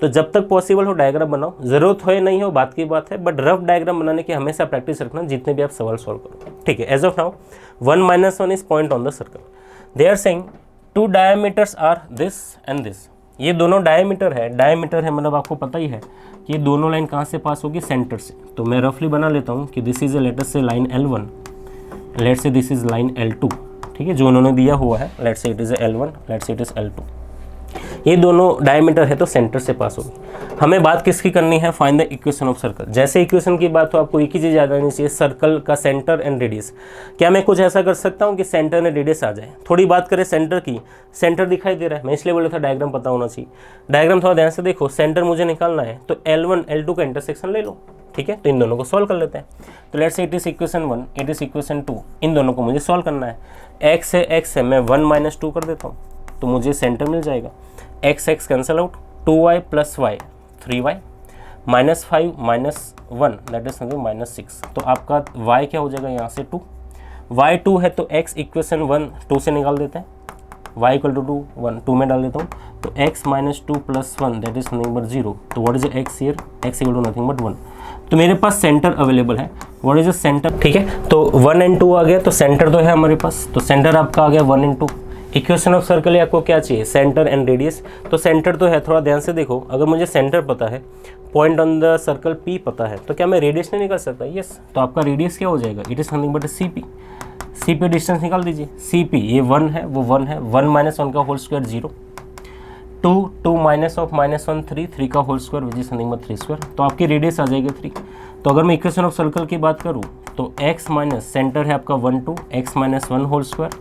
तो जब तक पॉसिबल हो डायग्राम बनाओ, ज़रूरत हो या नहीं हो बात की बात है, बट रफ डायग्राम बनाने की हमेशा प्रैक्टिस रखना जितने भी आप सवाल सॉल्व करो। ठीक है, as of now 1 - 1 is point on the circle. They are saying 2 diameters are this and this. ये दोनों डायमीटर है, डायमीटर है मतलब आपको पता ही है कि ये दोनों लाइन कहाँ से पास होगी, सेंटर से। तो मैं रफली बना लेता हूँ कि दिस इज ए लेटर से लाइन L1, लेट से दिस इज लाइन L2। ठीक है, जो उन्होंने दिया हुआ है, लेट से इट इज़ L1, लेट से इट इज़ L2। ये दोनों डायमीटर है तो सेंटर से पास होगी। हमें बात किसकी करनी है, find the equation of circle. जैसे इक्वेशन की बात हो आपको एक ही चीज़ याद आनी चाहिए, सर्कल का सेंटर एंड रेडियस। क्या मैं कुछ ऐसा कर सकता हूँ कि सेंटर एंड रेडियस आ जाए। थोड़ी बात करें सेंटर की, सेंटर दिखाई दे रहा है, मैं इसलिए बोला था डायग्राम पता होना चाहिए। डायग्राम थोड़ा ध्यान से देखो, सेंटर मुझे निकालना है तो L1 L2 का इंटरसेक्शन ले लो। ठीक है, तो इन दोनों को सॉल्व कर लेते हैं। तो let's say it is equation 1, it is equation 2, इन दोनों को मुझे सॉल्व करना है। x है मैं 1 - 2 कर देता हूँ तो मुझे सेंटर मिल जाएगा। x cancel out, 2y + y 3y, -5 - 1 that is something -6। तो आपका y क्या हो जाएगा यहाँ से 2, y 2 है तो x इक्वेशन 1 2 से निकाल देते हैं, y = 2 1 2 में डाल देता हूँ तो x - 2 + 1 that is nothing but 0। तो what is x here, x = nothing but 1। तो मेरे पास सेंटर अवेलेबल है, व्हाट इज द सेंटर। ठीक है, तो 1 और 2 आ गया तो सेंटर तो है हमारे पास, तो सेंटर आपका आ गया 1 और 2। इक्वेशन ऑफ सर्कल आपको क्या चाहिए, सेंटर एंड रेडियस। तो सेंटर तो है, थोड़ा ध्यान से देखो, अगर मुझे सेंटर पता है, point on the circle P पता है, तो क्या मैं रेडियस नहीं निकाल सकता, यस। तो आपका रेडियस क्या हो जाएगा, it is nothing but CP। CP distance निकाल दीजिए, CP ये 1 है, वो 1 है, 1 - 1 का होल स्क्वायर 0, 2 -1 3, 3 का whole square which is nothing but 3 square. तो आपकी रेडियस आ जाएगी 3। तो अगर मैं इक्वेशन ऑफ सर्कल की बात करूँ तो x माइनस सेंटर है आपका 1 2, x - 1 whole square,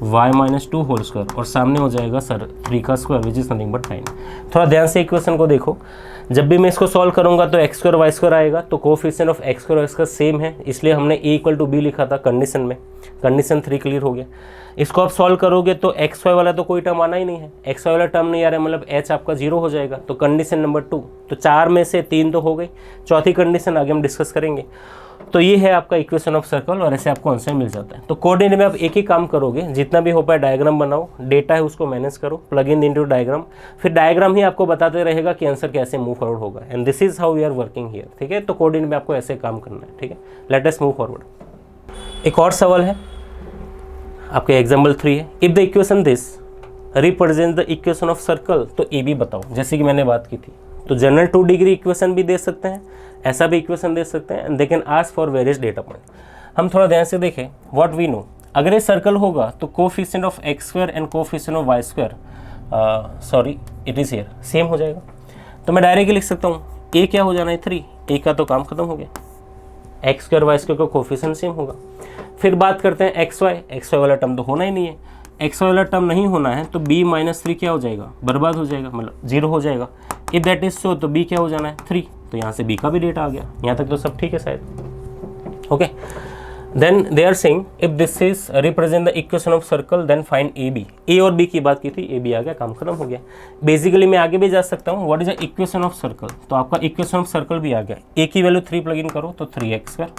y - 2 whole square और सामने हो जाएगा सर 3 का square which is nothing but 9। थोड़ा ध्यान से इक्वेशन को देखो, जब भी मैं इसको सॉल्व करूंगा तो x² y² आएगा, तो कोफिशिएंट ऑफ x² और x का सेम है, इसलिए हमने a = b लिखा था कंडीशन में। कंडीशन 3 क्लियर हो गया। इसको आप सॉल्व करोगे तो xy वाला तो कोई टर्म आना ही नहीं है, xy वाला टर्म नहीं आ रहा है, मतलब h आपका 0 हो जाएगा। तो कंडीशन नंबर 2, तो 4 में से 3 तो हो गई, चौथी कंडीशन आगे हम डिस्कस करेंगे। तो ये है आपका इक्वेशन ऑफ सर्कल और ऐसे आपको आंसर मिल जाता है। तो कोऑर्डिनेट में आप एक ही काम करोगे, जितना भी हो पाए डायग्राम बनाओ, डेटा है उसको मैनेज करो, प्लग इन इनटू डायग्राम, फिर डायग्राम ही आपको बताते रहेगा कि आंसर कैसे मूव फॉरवर्ड होगा। And this is how we are working here. ठीक है, तो कोऑर्डिनेट में आपको ऐसे काम करना है। ठीक है, लेट अस मूव फॉरवर्ड। एक और सवाल है आपके एग्जाम्पल 3 है, if the equation this represent the equation of circle, तो ए बी बताओ। जैसे कि मैंने बात की थी, तो जनरल 2 डिग्री इक्वेशन भी दे सकते हैं, ऐसा भी इक्वेशन दे सकते हैं, and they can ask for various data point. हम थोड़ा ध्यान से देखें व्हाट वी नो, अगर ये सर्कल होगा तो coefficient of x² and coefficient of y², sorry it is here, same हो जाएगा। तो मैं डायरेक्टली लिख सकता हूँ a क्या हो जाना है 3, a का तो काम खत्म हो गया, x² y² का कोफिशिएंट सेम होगा। फिर बात करते हैं xy वाला टर्म तो होना ही नहीं है, xy वाला टर्म नहीं होना है तो b - 3 क्या हो जाएगा, बर्बाद हो जाएगा, मतलब 0 हो जाएगा। इफ दैट इज सो तो b क्या हो जाना है 3, तो यहाँ से b का भी डेटा आ गया। यहाँ तक तो सब ठीक है शायद। Okay, then they are saying if this is represent the equation of circle then find a b. A और बी की बात की थी, ए बी आ गया, काम खत्म हो गया। बेसिकली मैं आगे भी जा सकता हूँ, what is the equation of circle, तो आपका इक्वेशन ऑफ सर्कल भी आ गया। ए की वैल्यू 3 प्लग इन करो तो 3x²,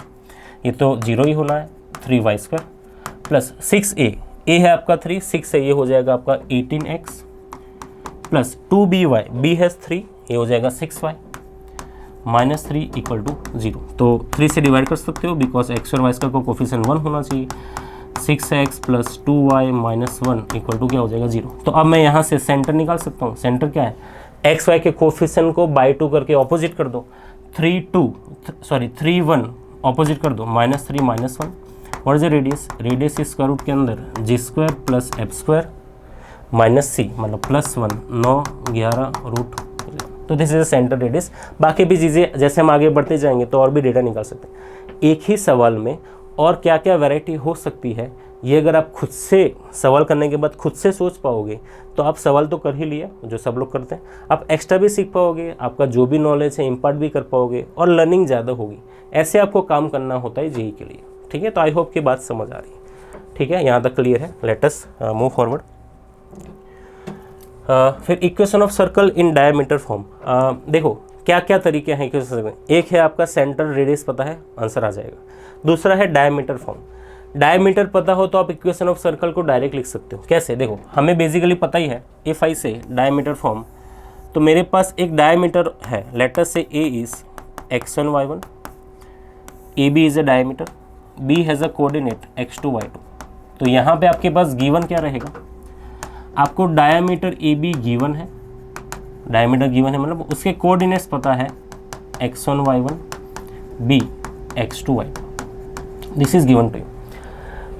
ये तो 0 ही होना है, 3y² प्लस 6a, a है आपका 3, 6 है, ये हो जाएगा आपका 18x प्लस 2by, b है 3, ये हो जाएगा 6y -3 = 0। तो 3 से डिवाइड कर सकते हो बिकॉज x और y का कोफिशिएंट 1 होना चाहिए। 6x प्लस 2y - 1 = क्या हो जाएगा 0। तो अब मैं यहाँ से सेंटर निकाल सकता हूँ। सेंटर क्या है, एक्स वाई के कोफिशिएंट को बाई 2 करके ऑपोजिट कर दो, 3 1 ऑपोजिट कर दो, -3 -1। What is the radius, radius square root के अंदर g² + f² -c मतलब +1 9 11 रूट। तो दिस इज सेंटर रेडियस। बाकी भी चीज़ें जैसे हम आगे बढ़ते जाएंगे तो और भी डेटा निकाल सकते हैं। एक ही सवाल में और क्या क्या वैरायटी हो सकती है, ये अगर आप खुद से सवाल करने के बाद खुद से सोच पाओगे तो आप सवाल तो कर ही लिया जो सब लोग करते हैं, आप एक्स्ट्रा भी सीख पाओगे, आपका जो भी नॉलेज है इम्पार्ट भी कर पाओगे और लर्निंग ज़्यादा होगी। ऐसे आपको काम करना होता है जेईई के लिए। ठीक है, तो आई होप की बात समझ आ रही है। ठीक है, यहाँ तक क्लियर है। Let us move forward. फिर equation of circle in diameter form. देखो क्या क्या तरीके हैं इक्वेशन में। एक है आपका सेंटर रेडियस पता है, आंसर आ जाएगा। दूसरा है डायमीटर फॉर्म। डायमीटर पता हो तो आप इक्वेशन ऑफ सर्कल को डायरेक्ट लिख सकते हो। कैसे, देखो हमें बेसिकली पता ही है, इफ आई से डायमीटर फॉर्म, तो मेरे पास एक डायमीटर है, let us say a is x1 y1, AB is a diameter, B has a coordinate x2 y2। तो यहाँ पे आपके पास गिवन क्या रहेगा, आपको डायमीटर AB गिवन है, डायमीटर गिवन है मतलब उसके कोऑर्डिनेट्स पता है x1 y1, B x2 y2। This is given to you.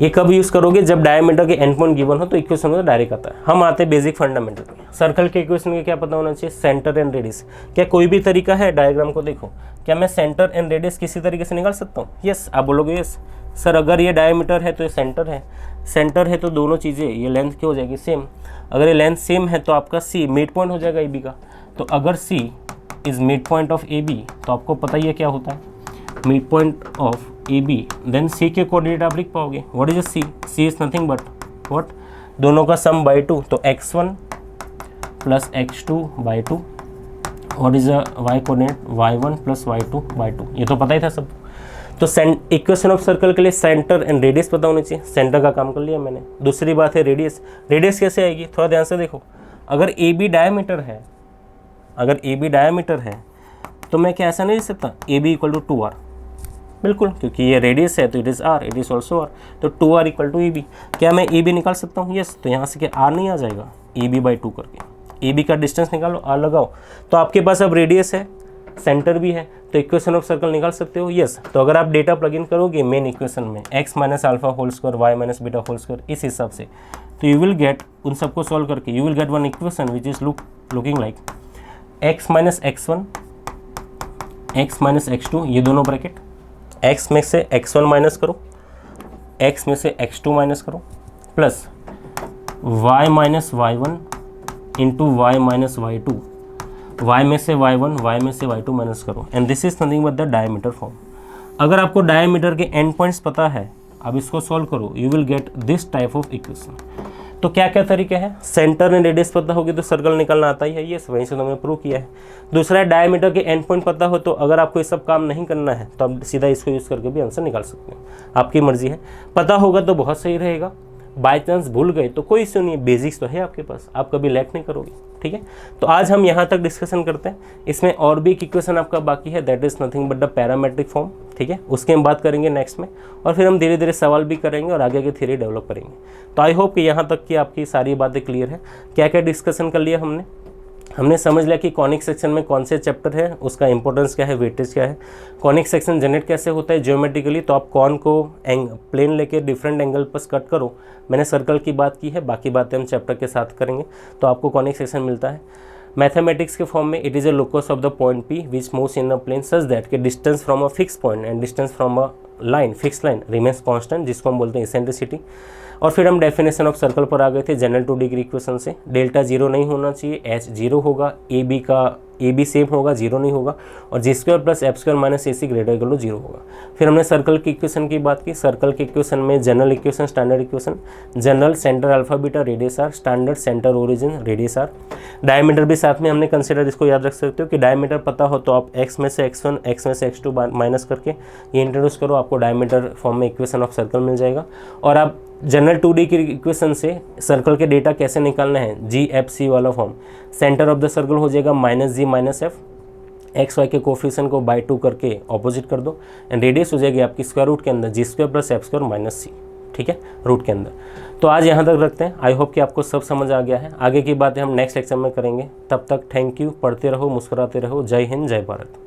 ये कब यूज़ करोगे, जब डायमीटर के एंड पॉइंट गिवन हो तो इक्वेशन में डायरेक्ट आता है। हम आते हैं बेसिक फंडामेंटल पे। सर्कल के इक्वेशन के क्या पता होना चाहिए, सेंटर एंड रेडियस। क्या कोई भी तरीका है, डायग्राम को देखो, क्या मैं सेंटर एंड रेडियस किसी तरीके से निकाल सकता हूँ? यस, आप बोलोगे यस सर, अगर ये डायमीटर है तो ये सेंटर है, सेंटर है तो दोनों चीज़ें ये लेंथ क्या हो जाएगी, सेम। अगर ये लेंथ सेम है तो आपका सी मिड पॉइंट हो जाएगा ए बी का। तो अगर c is mid point of a b तो आपको पता ही है क्या होता है, mid point of a b, then c के कोऑर्डिनेट आप लिख पाओगे। What is c, c is nothing but what, दोनों का सम बाई 2, तो x1 plus x2 by 2। What is a y coordinate, y1 plus y2 by 2। ये तो पता ही था सब। तो इक्वेशन ऑफ सर्कल के लिए सेंटर एंड रेडियस पता होनी चाहिए। सेंटर का काम कर लिया मैंने। दूसरी बात है रेडियस। रेडियस कैसे आएगी, थोड़ा ध्यान से देखो। अगर ए बी डायमीटर है, अगर ए बी डायमीटर है तो मैं क्या ऐसा नहीं लिख सकता A B equal to 2r, बिल्कुल, क्योंकि ये रेडियस है तो it is r, it is also r, तो 2r equal to A B. क्या मैं ए बी निकाल सकता हूँ? यस। तो यहाँ से क्या आर नहीं आ जाएगा, ए बी बाई 2 करके ए बी का डिस्टेंस निकालो, आर लगाओ, तो आपके पास अब रेडियस है, सेंटर भी है, तो इक्वेशन ऑफ सर्कल निकाल सकते हो। यस। तो अगर आप डेटा प्लग इन करोगे मेन इक्वेशन में x minus alpha whole square y minus beta whole square इस हिसाब से, तो यू विल गेट, उन सबको सॉल्व करके you will get one equation which is looking like x minus x1 x minus x2, ये दोनों ब्रैकेट, x में से x1 माइनस करो, x में से x2 माइनस करो, plus y minus y1 into y minus y2, y में से y1 y में से y2 माइनस करो, and this is nothing but the diameter form. अगर आपको डायमीटर के एंड पॉइंट्स पता है, अब इसको सॉल्व करो, you will get this type of equation. तो क्या क्या तरीके हैं, सेंटर एंड रेडियस पता होगी तो सर्कल निकालना आता ही है, ये वहीं से तो मैंने प्रूव किया है। दूसरा है डायमीटर के एंड पॉइंट पता हो, तो अगर आपको ये सब काम नहीं करना है तो आप सीधा इसको यूज़ करके भी आंसर निकाल सकते हैं, आपकी मर्जी है। पता होगा तो बहुत सही रहेगा, बाय चांस भूल गए तो कोई इश्यू नहीं है, बेसिक्स तो है आपके पास, आप कभी लैक नहीं करोगे। ठीक है, तो आज हम यहाँ तक डिस्कशन करते हैं। इसमें और भी एक इक्वेशन आपका बाकी है, that is nothing but the parametric form. ठीक है, उसकी हम बात करेंगे नेक्स्ट में, और फिर हम धीरे धीरे सवाल भी करेंगे और आगे की थ्योरी डेवलप करेंगे। तो आई होप कि यहाँ तक की आपकी सारी बातें क्लियर है। क्या क्या डिस्कशन कर लिया हमने समझ लिया कि कॉनिक सेक्शन में कौन से चैप्टर है, उसका इंपॉर्टेंस क्या है, वेटेज क्या है, कॉनिक सेक्शन जनरेट कैसे होता है ज्योमेट्रिकली। तो आप कॉन को प्लेन लेके डिफरेंट एंगल पर कट करो। मैंने सर्कल की बात की है, बाकी बातें हम चैप्टर के साथ करेंगे, तो आपको कॉनिक सेक्शन मिलता है। मैथमेटिक्स के फॉर्म में it is a locus of the point p which moves in a plane such that के distance from a fix point and distance from a line, fix line remains constant, जिसको हम बोलते हैं इसेंट्रिसिटी। और फिर हम डेफिनेशन ऑफ सर्कल पर आ गए थे जनरल 2 डिग्री इक्वेशन से। डेल्टा 0 नहीं होना चाहिए, एच 0 होगा, ए बी सेम होगा, 0 नहीं होगा, और g square plus f square minus a c greater equal to 0 होगा। फिर हमने सर्कल की इक्वेशन की बात की। सर्कल की इक्वेशन में general equation, standard equation, general centre alpha beta radius r, standard centre origin radius r. Diameter भी साथ में हमने कंसिडर, इसको याद रख सकते हो कि डायमीटर पता हो तो आप x में से x1 x में से x2 माइनस करके ये इंट्रोड्यूस करो, आपको डायमीटर फॉर्म में इक्वेशन ऑफ सर्कल मिल जाएगा। और आप जनरल 2D की इक्वेशन से सर्कल के डेटा कैसे निकालना है, GFC वाला form, centre of the circle हो जाएगा -g -f, एक्स वाई के कोफिशिएंट को बाई 2 करके ऑपोजिट कर दो, एंड रेडियस हो जाएगी आपकी स्क्वायर रूट के अंदर g square plus f square minus c. ठीक है, रूट के अंदर। तो आज यहाँ तक रखते हैं। आई होप कि आपको सब समझ आ गया है। आगे की बातें हम नेक्स्ट लेक्चर में करेंगे। तब तक थैंक यू, पढ़ते रहो, मुस्कुराते रहो। जय हिंद, जय भारत।